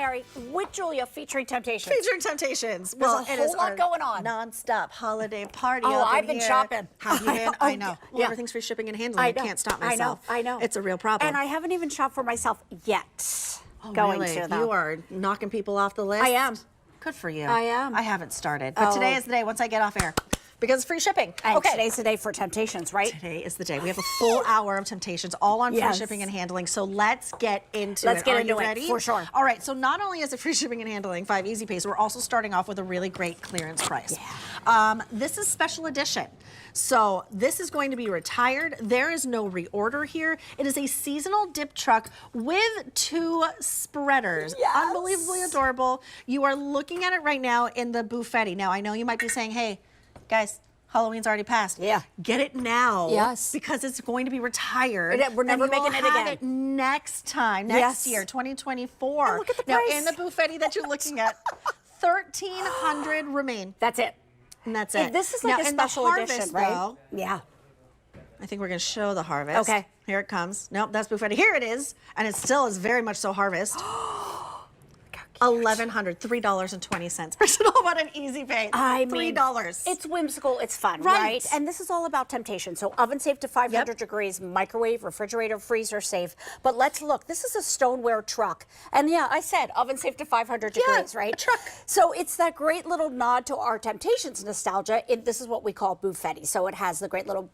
Mary with Julia featuring Temptations. Featuring Temptations. Well, it is a whole lot going on. Non-stop holiday party. Oh, up in I've been here. shopping. Have you been? I know. Well, yeah. everything's free shipping and handling. I can't stop myself. I know. It's a real problem. And I haven't even shopped for myself yet. Oh, going really? to, though. You are knocking people off the list? I am. Good for you. I am. I haven't started. But today is the day once I get off air. Because it's free shipping. And okay. Today's the day for Temptations, right? Today is the day. We have a full hour of Temptations, all on free shipping and handling. So let's get into it. Let's get into it. Ready? For sure. All right. So not only is it free shipping and handling, 5 easy pays, we're also starting off with a really great clearance price. Yeah. This is special edition. So this is going to be retired. There is no reorder here. It is a seasonal dip truck with 2 spreaders. Yes. Unbelievably adorable. You are looking at it right now in the buffetti. Now I know you might be saying, hey, guys, Halloween's already passed. Yeah. Get it now. Yes. Because it's going to be retired. We're never making it again. It next time, next year, 2024. And look at the price. Now in the buffetti that you're looking at, 1,300 remain. That's it. And that's it. This is like now, a special harvest, edition, right? though, Yeah. I think we're going to show the harvest. Okay. Here it comes. Nope, that's buffetti. Here it is. And it still is very much so harvest. $1,100, $3.20. Personal, what an easy pay. I mean, $3. It's whimsical, it's fun, right? And this is all about temptation. So oven safe to 500 degrees, microwave, refrigerator, freezer safe. But let's look. This is a stoneware truck. And yeah, I said oven safe to 500 degrees, right? A truck. So it's that great little nod to our Temptations nostalgia. This is what we call buffetti. So it has the great little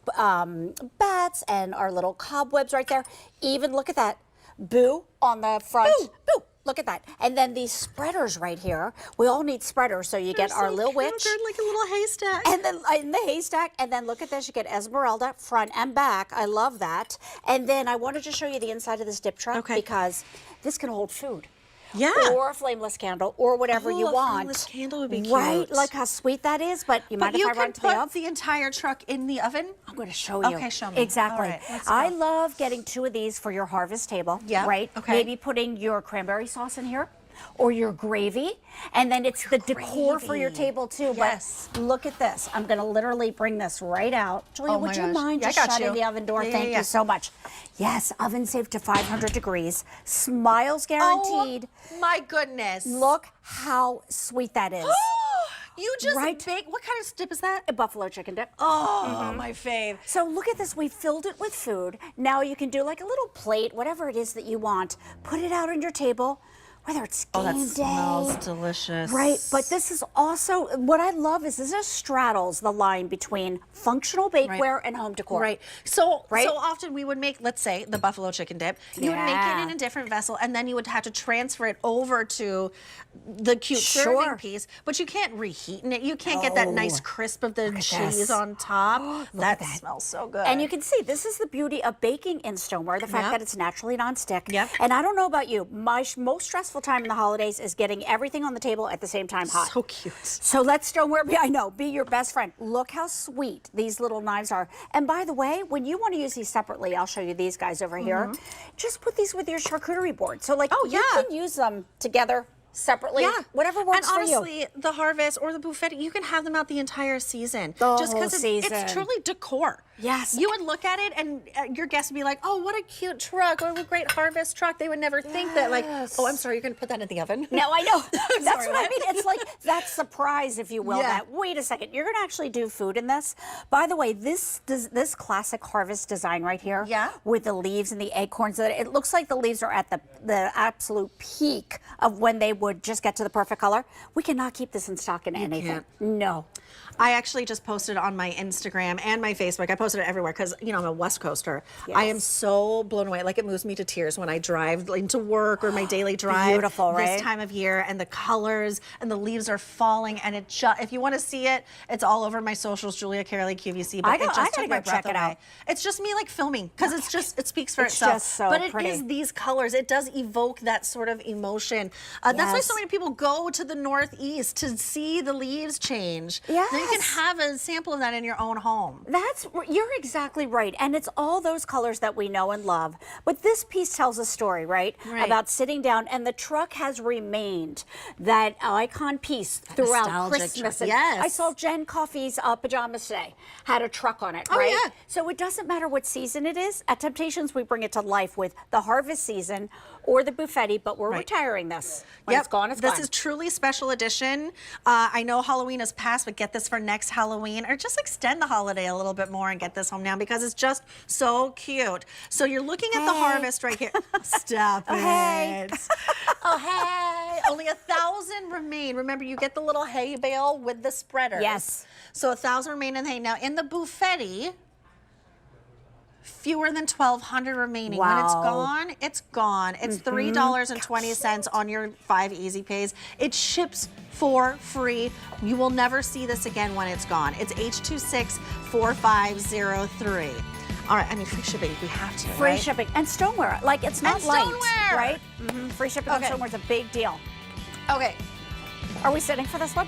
bats and our little cobwebs right there. Even look at that. Boo on the front. Boo, boo. Look at that. And then these spreaders right here. We all need spreaders, so you get our little witch. They're like a little haystack. And then in the haystack, and then look at this, you get Esmeralda front and back. I love that. And then I wanted to show you the inside of this dip truck because this can hold food. Yeah. Or a flameless candle, or whatever you want. A flameless candle would be cute. Right, like how sweet that is, but you mind if I run to the oven? But you can put the entire truck in the oven? I'm going to show you. Okay, show me. Exactly. All right, let's go. I love getting 2 of these for your harvest table. Yeah. Right? Okay. Maybe putting your cranberry sauce in here. Or your gravy, and then it's the decor for your table too. Yes. But look at this. I'm going to literally bring this right out. Julia, would you mind just got shutting the oven door? Yeah, Thank you so much. Yes, oven safe to 500 degrees. Smiles guaranteed. Oh, my goodness. Look how sweet that is. You just bake. What kind of dip is that? A buffalo chicken dip. Oh, my fave. So look at this. We filled it with food. Now you can do like a little plate, whatever it is that you want. Put it out on your table. Whether it's game day. Smells delicious. Right, but this is also, what I love is this straddles the line between functional bakeware and home decor. Right. So often we would make, let's say, the buffalo chicken dip. You would make it in a different vessel, and then you would have to transfer it over to the cute serving piece. But you can't reheat in it. You can't get that nice crisp of the cheese on top. That smells so good. And you can see, this is the beauty of baking in stoneware, the fact that it's naturally nonstick. Yep. And I don't know about you, my most stressful time in the holidays is getting everything on the table at the same time hot. So cute. So let stoneware be your best friend. Look how sweet these little knives are. And by the way, when you want to use these separately, I'll show you these guys over here. Just put these with your charcuterie board. So like you can use them together separately, whatever works for you. And honestly, the harvest or the buffet, you can have them out the entire season. Just because it's truly decor. Yes. You would look at it and your guests would be like, oh, what a cute truck, or what a great harvest truck. They would never think that, like, oh, I'm sorry, you're going to put that in the oven? No, I know. That's what I mean. It's like that surprise, if you will, that, wait a second, you're going to actually do food in this. By the way, this classic harvest design right here with the leaves and the acorns, it looks like the leaves are at the absolute peak of when they would just get to the perfect color. We cannot keep this in stock in anything. No. I actually just posted on my Instagram and my Facebook. I posted it everywhere because, you know, I'm a West Coaster. Yes. I am so blown away. Like, it moves me to tears when I drive into work or my daily drive. Beautiful, right? This time of year, and the colors and the leaves are falling. And it just, if you want to see it, it's all over my socials, Julia Carolee QVC. But it just took my breath away. It's just me like filming because it's just, it speaks for itself. Just so but pretty. It is these colors. It does evoke that sort of emotion. That's why so many people go to the Northeast to see the leaves change. Yes. Then you can have a sample of that in your own home. You're exactly right. And it's all those colors that we know and love. But this piece tells a story, right? About sitting down, and the truck has remained that icon piece throughout Christmas. Yes. I saw Jen Coffey's pajamas today. Had a truck on it, Oh, right? yeah. So it doesn't matter what season it is. At Temptations, we bring it to life with the harvest season, or the Buffetti, but we're retiring this. When it's gone, it's gone. This is truly special edition. I know Halloween is past, but get this for next Halloween, or just extend the holiday a little bit more and get this home now because it's just so cute. So you're looking at the harvest right here. Stop it. Hey. Oh, hey. Only 1,000 remain. Remember, you get the little hay bale with the spreader. Yes. So 1,000 remain in the hay. Now, in the Buffetti, fewer than 1,200 remaining. Wow. When it's gone, it's gone. It's $3.20 on your 5 Easy Pays. It ships for free. You will never see this again when it's gone. It's H264503. All right, I mean, free shipping, we have to, Free shipping. And stoneware. Like, it's not light, right? Free shipping on stoneware is a big deal. Okay. Are we sitting for this one?